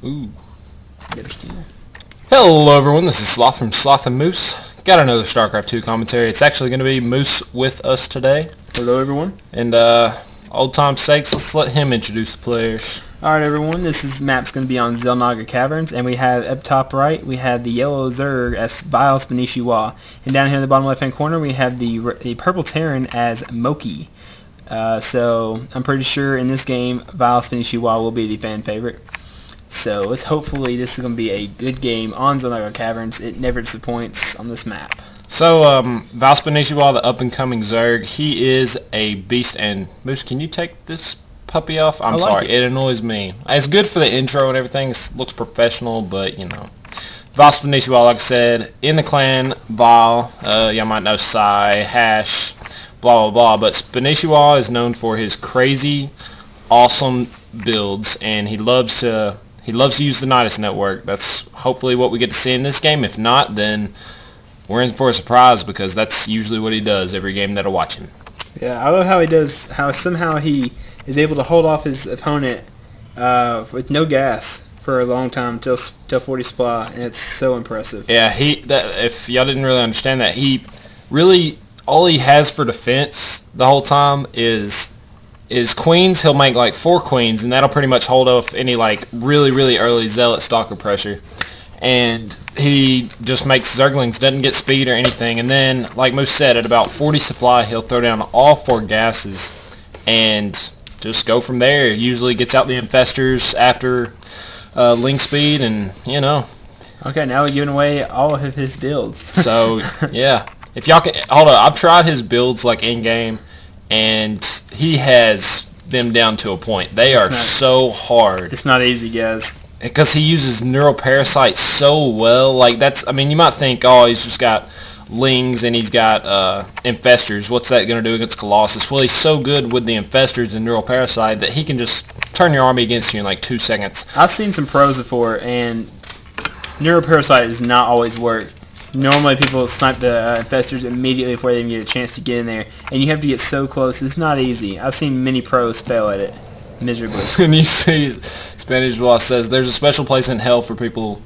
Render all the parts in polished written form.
Ooh. Hello everyone, this is Sloth from SlothandMoose. Got another StarCraft 2 commentary. It's actually going to be Moose with us today. Hello everyone. And old time's sakes, let's let him introduce the players. Alright everyone, this map's going to be on Xel'Naga Caverns, and we have up top right, we have the yellow Zerg as Vile Spanishwa. And down here in the bottom left hand corner we have the purple Terran as Moki. So I'm pretty sure in this game Vile Spanishwa will be the fan favorite. So hopefully this is going to be a good game on Xel'Naga Caverns. It never disappoints on this map. So, Vile Spanishwa, the up-and-coming Zerg, he is a beast. And, Moose, can you take this puppy off? I'm sorry, it annoys me. It's good for the intro and everything. It looks professional, but, you know. Vile Spanishwa, like I said, in the clan, Vile, y'all might know Sai, Hash, blah, blah, blah. But Spanishwa is known for his crazy, awesome builds, and he loves to use the Nidus network. That's hopefully what we get to see in this game. If not, then we're in for a surprise because that's usually what he does every game that I watch him. Yeah, I love how somehow he is able to hold off his opponent with no gas for a long time till 40 supply, and it's so impressive. Yeah, if y'all didn't really understand that, he really all he has for defense the whole time is queens. He'll make like 4 queens, and that'll pretty much hold off any like really early zealot stalker pressure. And he just makes Zerglings, doesn't get speed or anything. And then, like Moose said, at about 40 supply, he'll throw down all 4 gases and just go from there. Usually gets out the infestors after link speed, and you know. Okay, now we're giving away all of his builds. So yeah, if y'all can hold on, I've tried his builds like in game, and he has them down to a point. They are so hard. It's not easy, guys. Because he uses Neural Parasite so well. Like, I mean, you might think, oh, he's just got Lings and he's got Infestors. What's that going to do against Colossus? Well, he's so good with the Infestors and Neural Parasite that he can just turn your army against you in like 2 seconds. I've seen some pros before, and Neural Parasite does not always work. Normally, people snipe the Infestors immediately before they even get a chance to get in there, and you have to get so close. It's not easy. I've seen many pros fail at it miserably. And you see, Spanishwa says, there's a special place in hell for people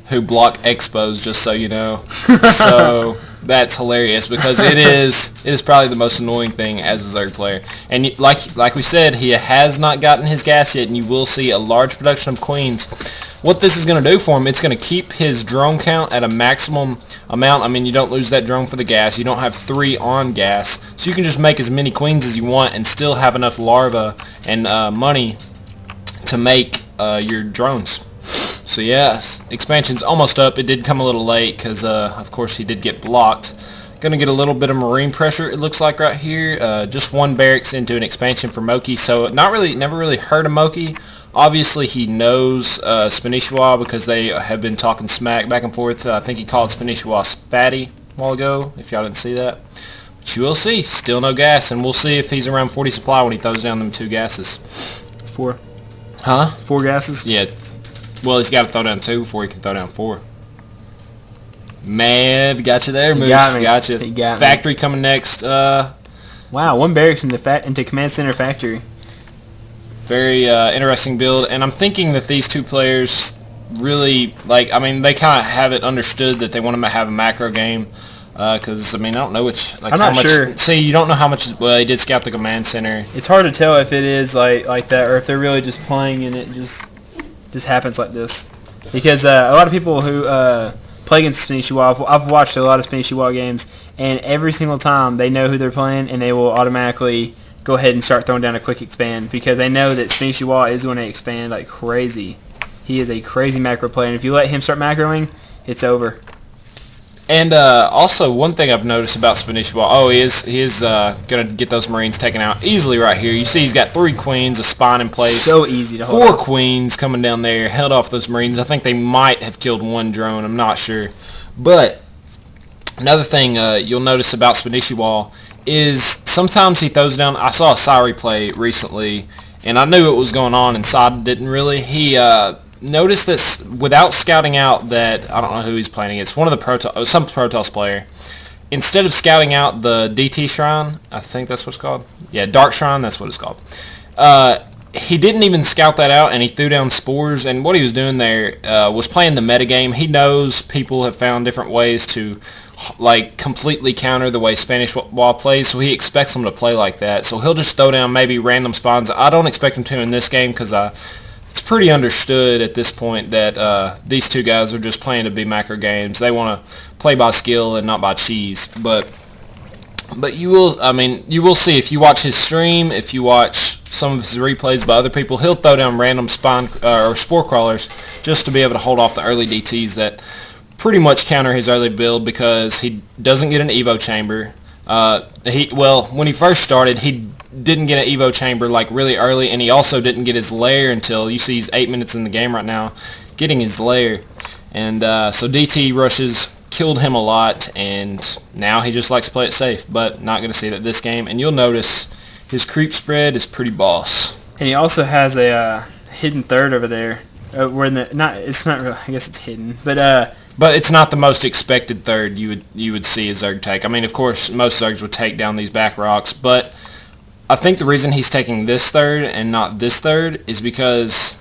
who block expos, just so you know. So that's hilarious because it is probably the most annoying thing as a Zerg player. And like we said, he has not gotten his gas yet, and you will see a large production of queens. What this is going to do for him, it's going to keep his drone count at a maximum amount. I mean, you don't lose that drone for the gas. You don't have 3 on gas. So you can just make as many queens as you want and still have enough larvae and money to make your drones. So yes, expansion's almost up. It did come a little late because, of course, he did get blocked. Going to get a little bit of marine pressure, it looks like right here. Just 1 barracks into an expansion for Moki. So never really heard of Moki. Obviously, he knows Spanishwa because they have been talking smack back and forth. I think he called Spanishwa fatty a while ago, if y'all didn't see that. But you will see. Still no gas, and we'll see if he's around 40 supply when he throws down them 2 gases. 4. Huh? 4 gases? Yeah. Well, he's got to throw down 2 before he can throw down 4. Man, got you there, Moose. Got you. He got Factory coming next. Wow, 1 barracks into Command Center Factory. Very interesting build, and I'm thinking that these 2 players really, like, I mean, they kind of have it understood that they want to have a macro game, because, I mean, I don't know which, like, I'm not sure. See, you don't know how much, well, he did scout the command center. It's hard to tell if it is like that, or if they're really just playing and it just happens like this. Because a lot of people who play against Spanishwa, I've watched a lot of Spanishwa games, and every single time they know who they're playing, and they will automatically go ahead and start throwing down a quick expand because they know that Spanishwa is going to expand like crazy. He is a crazy macro player, and if you let him start macroing, it's over. And also, one thing I've noticed about Spanishwa, he is going to get those Marines taken out easily right here. You see he's got 3 queens, a spawn in place. So easy to hold 4 up. queens coming down there, held off those Marines. I think they might have killed 1 drone, I'm not sure. But another thing you'll notice about Spanishwa is sometimes he throws down, I saw a Sai replay recently, and I knew what was going on, and Sai didn't really. He noticed this without scouting out that, I don't know who he's playing against, some Protoss player. Instead of scouting out the DT Shrine, I think that's what it's called. Yeah, Dark Shrine, that's what it's called. he didn't even scout that out, and he threw down spores. And what he was doing there was playing the metagame. He knows people have found different ways to like completely counter the way Spanishwa plays, so he expects them to play like that. So he'll just throw down maybe random spawns. I don't expect him to in this game because it's pretty understood at this point that these two guys are just playing to be macro games. They want to play by skill and not by cheese. But you will see if you watch his stream, if you watch some of his replays by other people, he'll throw down random spawn or spore crawlers just to be able to hold off the early DTs that pretty much counter his early build because he doesn't get an Evo chamber. When he first started, he didn't get an Evo chamber like really early, and he also didn't get his lair until, you see he's 8 minutes in the game right now, getting his lair. And so DT rushes killed him a lot, and now he just likes to play it safe, but not going to see that this game. And you'll notice his creep spread is pretty boss. And he also has a hidden third over there. It's not really, I guess it's hidden, but it's not the most expected third you would see a Zerg take. I mean, of course, most Zergs would take down these back rocks, but I think the reason he's taking this third and not this third is because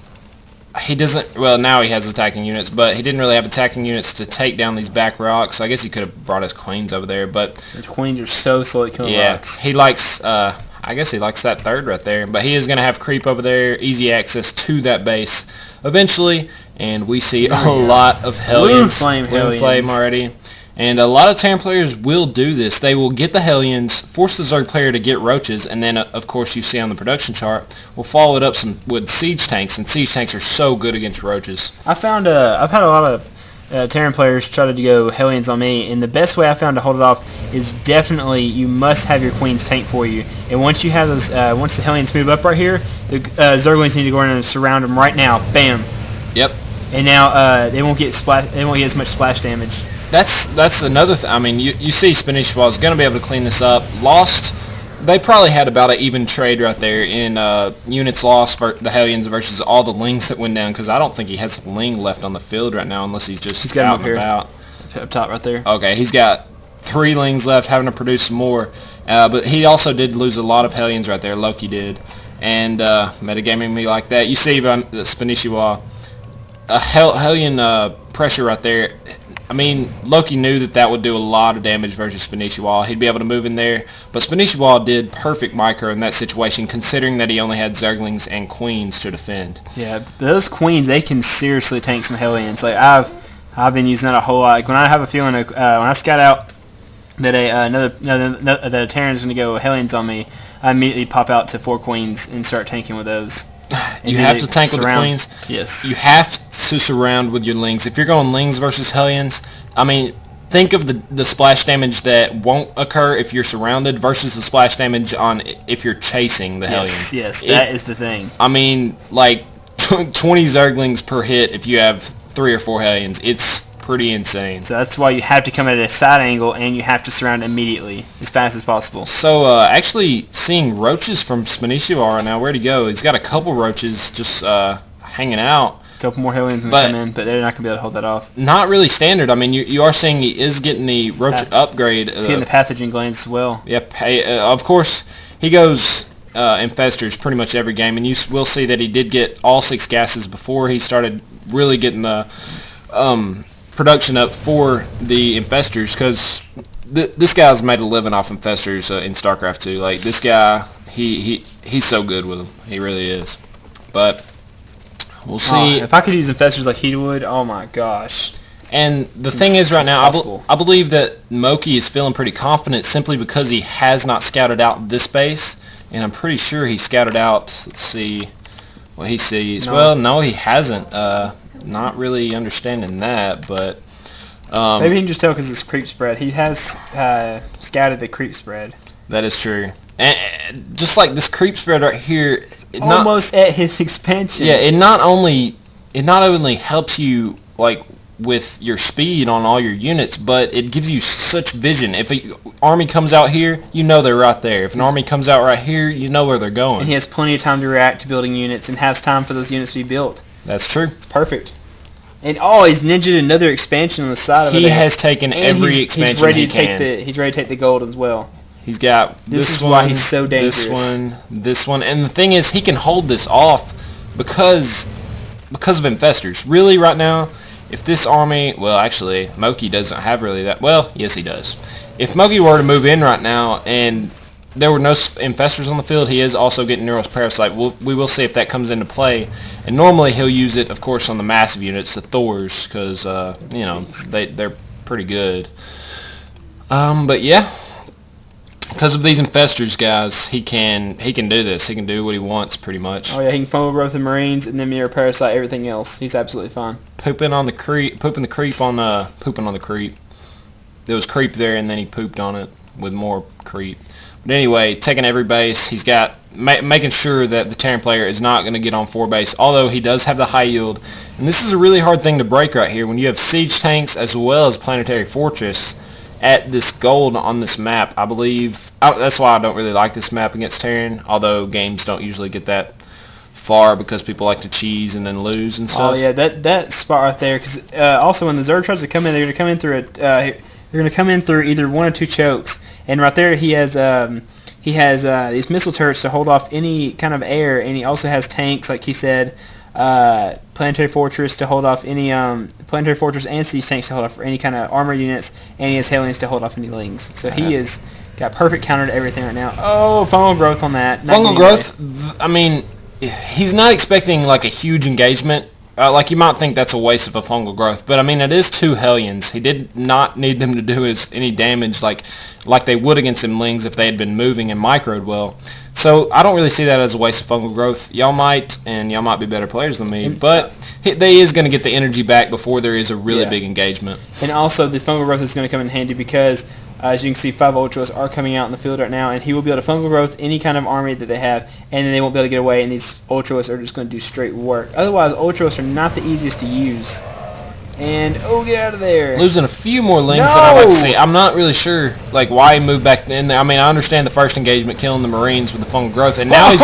he doesn't, well, now he has attacking units, but he didn't really have attacking units to take down these back rocks. I guess he could have brought his queens over there, but the queens are so slow at killing rocks. He likes, I guess he likes that third right there, but he is going to have creep over there, easy access to that base eventually, and we see a lot of Hellions. Blue Flame already. And a lot of Terran players will do this. They will get the Hellions, force the Zerg player to get roaches, and then, of course, you see on the production chart, we'll follow it up with siege tanks, and siege tanks are so good against roaches. I've had a lot of Terran players try to go Hellions on me, and the best way I found to hold it off is definitely you must have your queens tank for you. And once you have those, once the Hellions move up right here, the Zerglings need to go in and surround them right now. Bam. Yep. And now they won't get as much splash damage. That's another thing. I mean, you see Spanishwa is going to be able to clean this up. Lost, they probably had about an even trade right there in units lost for the Hellions versus all the Lings that went down, because I don't think he has a Ling left on the field right now unless he's just out and about. Up top right there. Okay, he's got 3 Lings left, having to produce some more. But he also did lose a lot of Hellions right there. Loki did. And metagaming me like that. You see even Spanishwa, a Hellion pressure right there. I mean, Loki knew that would do a lot of damage versus Spanishwa. He'd be able to move in there. But Spanishwa did perfect micro in that situation, considering that he only had Zerglings and Queens to defend. Yeah, those Queens, they can seriously tank some Hellions. Like, I've been using that a whole lot. Like, when I have a feeling, when I scout out that that a Terran's going to go Hellions on me, I immediately pop out to 4 Queens and start tanking with those. You have to tank with the Queens. Yes. You have to surround with your Lings. If you're going Lings versus Hellions, I mean, think of the splash damage that won't occur if you're surrounded versus the splash damage on if you're chasing the Hellions. Yes, that is the thing. I mean, like 20 Zerglings per hit if you have 3 or 4 Hellions. It's pretty insane. So that's why you have to come at a side angle, and you have to surround immediately as fast as possible. So actually seeing roaches from Spanishwa right now. Where'd he go? He's got a couple roaches just hanging out. A couple more Hellions going to come in, but they're not going to be able to hold that off. Not really standard. I mean, you are seeing he is getting the roach upgrade. He's getting the pathogen glands as well. Yep. Of course, he goes infestors pretty much every game, and you will see that he did get all 6 gases before he started really getting the production up for the infestors, because this guy's made a living off infestors in StarCraft 2. Like, this guy, he's so good with them. He really is. But we'll see. If I could use infestors like he would, oh my gosh. And the thing is right now, I believe that Moki is feeling pretty confident simply because he has not scouted out this base, and I'm pretty sure he scouted out, let's see what he sees. No. Well, no, he hasn't. Not really understanding that, but maybe he can just tell because it's creep spread. He has scouted the creep spread. That is true. And just like this creep spread right here, almost at his expansion. Yeah, it not only helps you like with your speed on all your units, but it gives you such vision. If an army comes out here, you know they're right there. If an army comes out right here, you know where they're going. And he has plenty of time to react to building units and has time for those units to be built. That's true. It's perfect. And he's ninja'd another expansion on the side of it. He has taken every expansion he can. He's ready to take the gold as well. He's got this is why he's so dangerous. This one, and the thing is, he can hold this off because of infestors. Really, right now, if this army, well, actually, Moki doesn't have really that. Well, yes, he does. If Moki were to move in right now and there were no infestors on the field, he is also getting Neuros Parasite. We will see if that comes into play. And normally he'll use it, of course, on the massive units, the Thors, because they're pretty good. But yeah, because of these infestors, guys, he can do this. He can do what he wants, pretty much. Oh yeah, he can fungal growth the Marines and then mirror parasite everything else. He's absolutely fine. Pooping the creep on the creep. There was creep there, and then he pooped on it with more creep. But anyway, taking every base, he's got making sure that the Terran player is not going to get on 4 base, although he does have the high yield. And this is a really hard thing to break right here when you have siege tanks as well as planetary fortress at this gold on this map. I believe that's why I don't really like this map against Terran, although games don't usually get that far because people like to cheese and then lose and stuff. Oh yeah, that spot right there. Because also when the Zerg tries to come in, they're going to come in through they're going to come in through either 1 or 2 chokes. And right there, he has these missile turrets to hold off any kind of air, and he also has tanks, like he said, planetary fortress to hold off any planetary fortress and siege tanks to hold off for any kind of armor units, and he has Hellions to hold off any lings. So he is got perfect counter to everything right now. Oh, fungal growth on that. Fungal growth. I mean, he's not expecting like a huge engagement. Like you might think that's a waste of a fungal growth, but I mean it is 2 Hellions. He did not need them to do any damage like they would against them lings if they had been moving and microed well. So I don't really see that as a waste of fungal growth. Y'all might be better players than me, but they is going to get the energy back before there is a really big engagement. And also the fungal growth is going to come in handy because as you can see, 5 Ultras are coming out in the field right now, and he will be able to fungal growth any kind of army that they have, and then they won't be able to get away, and these Ultras are just going to do straight work. Otherwise, Ultras are not the easiest to use. And, get out of there. Losing a few more lings that I'd like to see. I'm not really sure why he moved back in there. I mean, I understand the first engagement killing the Marines with the fungal growth, and now he's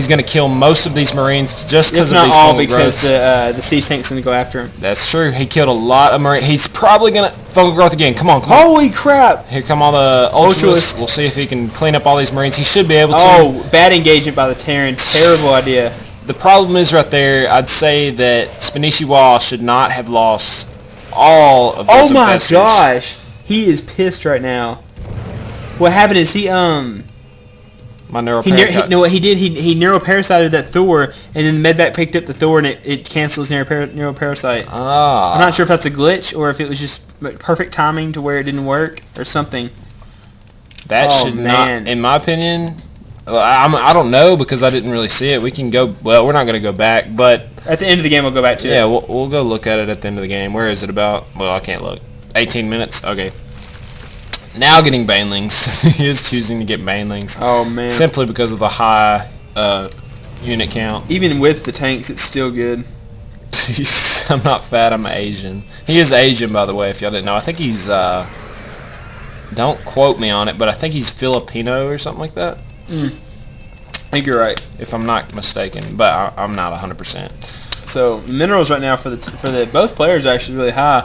gonna kill most of these Marines just because of these fungal growths. Because the siege tank's gonna go after him. That's true. He killed a lot of Marines. He's probably gonna fungal growth again. Come on. Holy crap! Here come all the Ultras. We'll see if he can clean up all these Marines. He should be able to. Oh, bad engagement by the Terran. Terrible idea. The problem is right there, I'd say that Spanishwa should not have lost all of those infestors. Oh my gosh. He is pissed right now. What happened is he My he did. He neuroparasited that Thor, and then the medvac picked up the Thor, and it cancels neuroparasite. I'm not sure if that's a glitch or if it was just perfect timing to where it didn't work or something. That should not, in my opinion... I don't know because I didn't really see it. We can go. Well, we're not going to go back, but at the end of the game, we'll go back to it. Yeah, we'll go look at it at the end of the game. Where is it about? Well, I can't look. 18 minutes. Okay. Now getting banelings. He is choosing to get banelings. Oh man. Simply because of the high unit count. Even with the tanks, it's still good. I'm not fat. I'm Asian. He is Asian, by the way. If y'all didn't know, I think he's. Don't quote me on it, but I think he's Filipino or something like that. I think you're right, if I'm not mistaken, but I'm not 100%. So minerals right now for the both players are actually really high.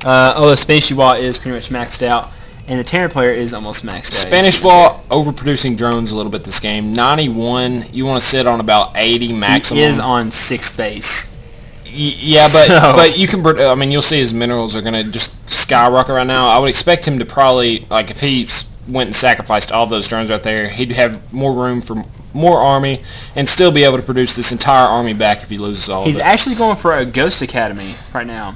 Although Spanishwa is pretty much maxed out, and the Terran player is almost maxed out. Spanishwa overproducing drones a little bit this game. 91. You want to sit on about 80 maximum. He is on 6 base. Yeah, but you can. I mean, you'll see his minerals are gonna just skyrocket right now. I would expect him to probably if he went and sacrificed all those drones right there, he'd have more room for more army and still be able to produce this entire army back if he loses all of it. He's actually going for a Ghost Academy right now,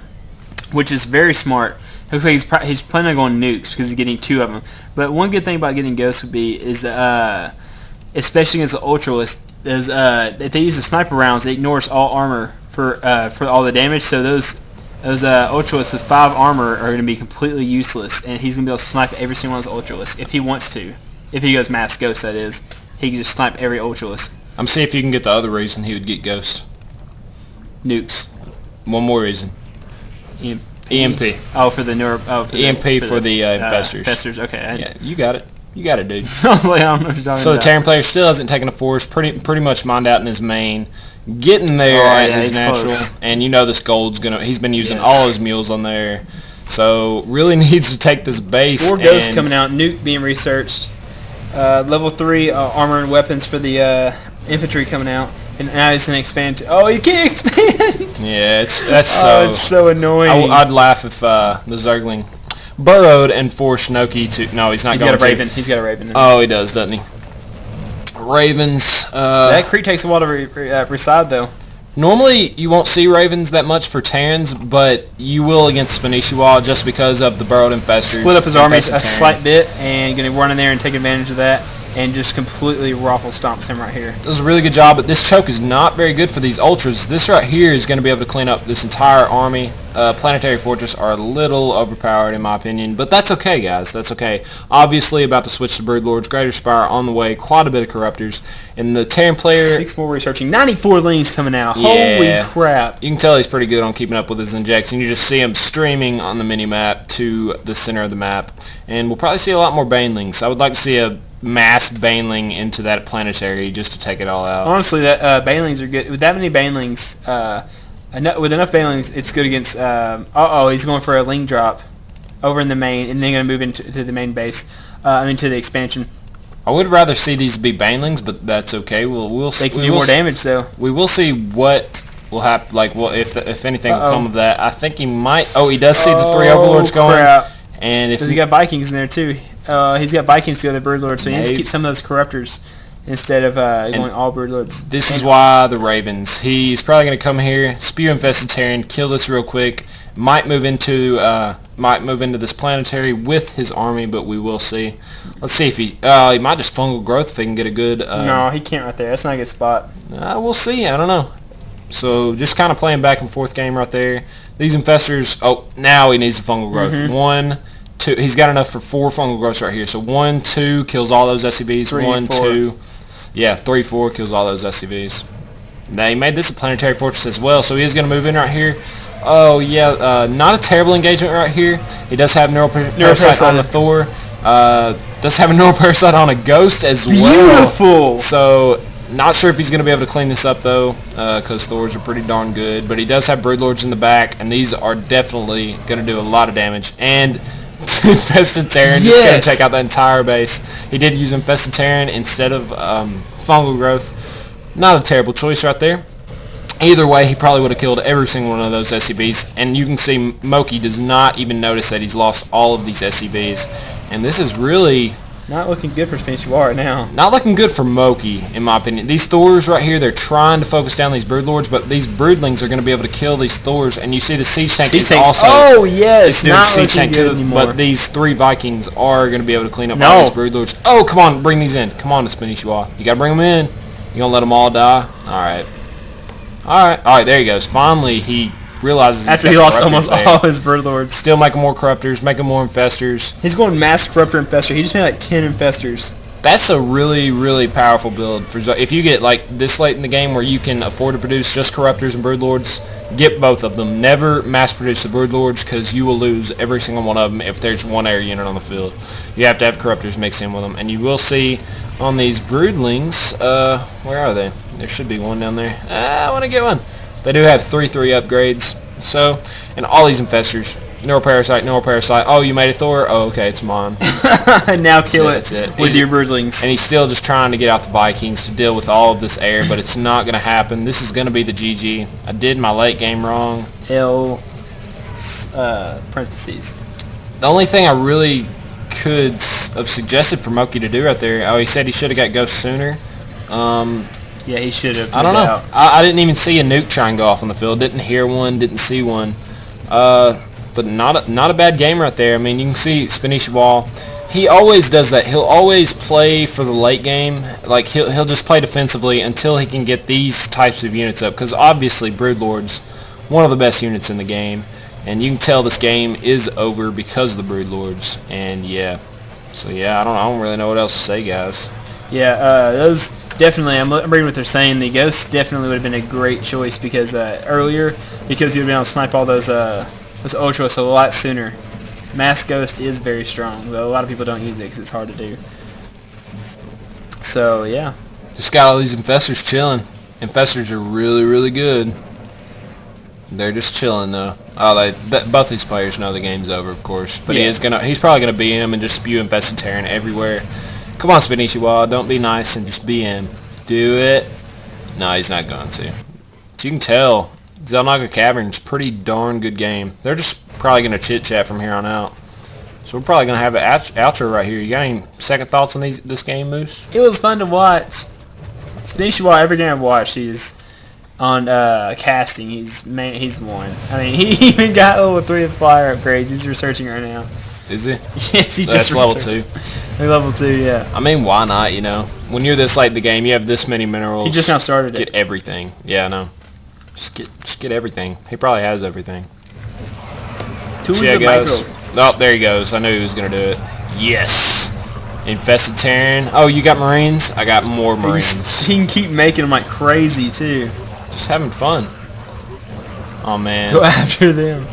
which is very smart. Looks like he's planning on going nukes because he's getting 2 of them. But one good thing about getting Ghosts would be is especially against the Ultralists, is if they use the sniper rounds, it ignores all armor for all the damage. So those Ultralists with 5 armor are going to be completely useless, and he's going to be able to snipe every single one of those Ultralists if he wants to. If he goes mass Ghost, that is. He can just snipe every Ultralist. I'm seeing if you can get the other reason he would get Ghost. Nukes. One more reason. EMP. Oh, for the neuro... Oh, for EMP for the infestors. Infestors, okay. Yeah, you got it. You got it, dude. I was like, I don't know what you're talking so about. The Terran player still hasn't taken a force. Pretty much mined out in his main. Getting there at his natural. Close. And you know this gold's going to... He's been using all his mules on there. So really needs to take this base. 4 ghosts coming out. Nuke being researched. Level 3 armor and weapons for the infantry coming out. And now he's going to expand. Oh, you can't expand! Yeah, it's so annoying. I'd laugh if the Zergling burrowed and forced Noki to... No, he's not going to. He's got a Raven. Oh, he does, doesn't he? Ravens. That creep takes a while to reside, though. Normally, you won't see Ravens that much for Terrans, but you will against Spanishwa just because of the burrowed infestors. Split up his army a slight bit and going to run in there and take advantage of that and just completely raffle stomps him right here. Does a really good job, but this choke is not very good for these ultras. This right here is going to be able to clean up this entire army. Planetary Fortress are a little overpowered in my opinion, but that's okay, guys. That's okay. Obviously, about to switch to Broodlords, Greater Spire on the way, quite a bit of Corruptors. And the Terran player... 6 more researching. 94 Lings coming out. Yeah, holy crap. You can tell he's pretty good on keeping up with his injection. You just see him streaming on the mini-map to the center of the map. And we'll probably see a lot more Banelings. I would like to see a mass Baneling into that planetary just to take it all out. Honestly, that Banelings are good. With that many Banelings, with enough Banelings, it's good against... he's going for a Ling drop over in the main, and then going to move into the main base. To the expansion. I would rather see these be Banelings, but that's okay. We'll they can do more damage, though. We will see what will happen, like what if anything will come of that. I think he might... Oh, he does see the 3 Overlords going. Crap. And if he got Vikings in there, too. He's got Vikings to go to Broodlords, so he needs to keep some of those Corruptors instead of going all Broodlords. This is why the Ravens. He's probably going to come here, spew Infested Terran, kill this real quick. Might move into this planetary with his army, but we will see. Let's see if he might just fungal growth if he can get a good. No, he can't right there. That's not a good spot. We'll see. I don't know. So just kind of playing back and forth game right there. These infestors. Oh, now he needs the fungal growth. Mm-hmm. 1, 2. He's got enough for 4 fungal growths right here. So 1, 2 kills all those SCVs. 3, 1, 4. 2. Yeah, 3, 4 kills all those SCVs. Now he made this a planetary fortress as well, so he is going to move in right here. Oh yeah, not a terrible engagement right here. He does have Neuroparasite on the Thor. Does have a Neuroparasite on a Ghost as well. Beautiful! So, not sure if he's going to be able to clean this up though, because Thors are pretty darn good. But he does have Broodlords in the back, and these are definitely going to do a lot of damage. And Infested Terran just going to take out the entire base. He did use Infested Terran instead of Fungal Growth. Not a terrible choice right there. Either way, he probably would have killed every single one of those SCVs. And you can see Moki does not even notice that he's lost all of these SCVs. And this is really... not looking good for Spanishwa right now. Not looking good for Moki, in my opinion. These Thors right here, they're trying to focus down these Broodlords, but these Broodlings are going to be able to kill these Thors. And you see the Siege Tank is also... oh, yes! It's doing not Siege Tank good too, anymore. but these 3 Vikings are going to be able to clean up all these Broodlords. Oh, come on, bring these in. Come on, Spanishwa. You got to bring them in. You going to let them all die? Alright, there he goes. Finally, he realizes after he lost almost all his Broodlords. Still making more Corruptors, making more Infestors. He's going mass Corruptor Infestor. He just made like 10 Infestors. That's a really, really powerful build. If you get like this late in the game where you can afford to produce just Corruptors and Broodlords, get both of them. Never mass produce the Broodlords because you will lose every single one of them if there's one air unit on the field. You have to have Corruptors mixed in with them. And you will see on these Broodlings, where are they? There should be one down there. I want to get one. They do have 3/3 upgrades. So, and all these Infestors. Neuroparasite. Oh, you made a Thor? Oh, okay, it's mine. Now kill it with your Broodlings. And he's still just trying to get out the Vikings to deal with all of this air, but it's not going to happen. This is going to be the GG. I did my late game wrong. Parentheses. The only thing I really could have suggested for Moki to do right there, he said he should have got Ghost sooner. Yeah, he should have. I don't know. I didn't even see a nuke try and go off on the field. Didn't hear one. Didn't see one. But not a bad game right there. I mean, you can see Spanishwa. He always does that. He'll always play for the late game. Like he'll just play defensively until he can get these types of units up. Because obviously Broodlord's one of the best units in the game, and you can tell this game is over because of the Broodlords. And yeah, so yeah, I don't really know what else to say, guys. Yeah, those definitely. I'm reading what they're saying. The Ghost definitely would have been a great choice because earlier, because you'd be able to snipe all those Ultras a lot sooner. Mass Ghost is very strong, but a lot of people don't use it because it's hard to do. So yeah, just got all these Infestors chilling. Infestors are really, really good. They're just chilling though. Oh, both these players know the game's over, of course. But Yeah. he's probably gonna BM and just spew infested Terran everywhere. Come on, Spanishwa, don't be nice and just BM. Do it. No, he's not going to. So you can tell, Xel'Naga Cavern's pretty darn good game. They're just probably gonna chit chat from here on out. So we're probably gonna have an outro right here. You got any second thoughts on this game, Moose? It was fun to watch. Spanishwa, every game I've watched, he's on casting. He's won. I mean, he even got level 3 of fire upgrades. He's researching right now. Is he? Yes, he That's just level researched. 2. Level 2, yeah. I mean, why not, you know? When you're this late in the game, you have this many minerals. He just now started Get it. everything. Yeah, I know. Just get everything. He probably has everything. See how it goes. Oh, there he goes. I knew he was going to do it. Yes! Infested Terran. Oh, you got Marines? I got more Marines. He can keep making them like crazy, too. Just having fun. Oh, man. Go after them.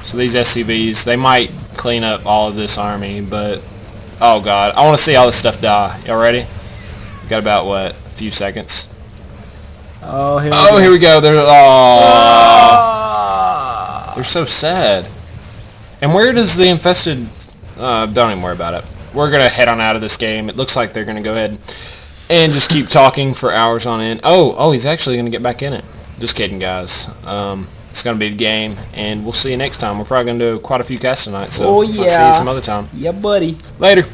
So these SCVs, they might clean up all of this army, but... Oh, God. I want to see all this stuff die. Y'all ready? Got about, what, a few seconds? Oh, Here we go. They're so sad. And where does the infested... don't even worry about it. We're going to head on out of this game. It looks like they're going to go ahead and just keep talking for hours on end. Oh, he's actually going to get back in it. Just kidding, guys. It's going to be a game, and we'll see you next time. We're probably going to do quite a few casts tonight, so I'll see you some other time. Yeah, buddy. Later.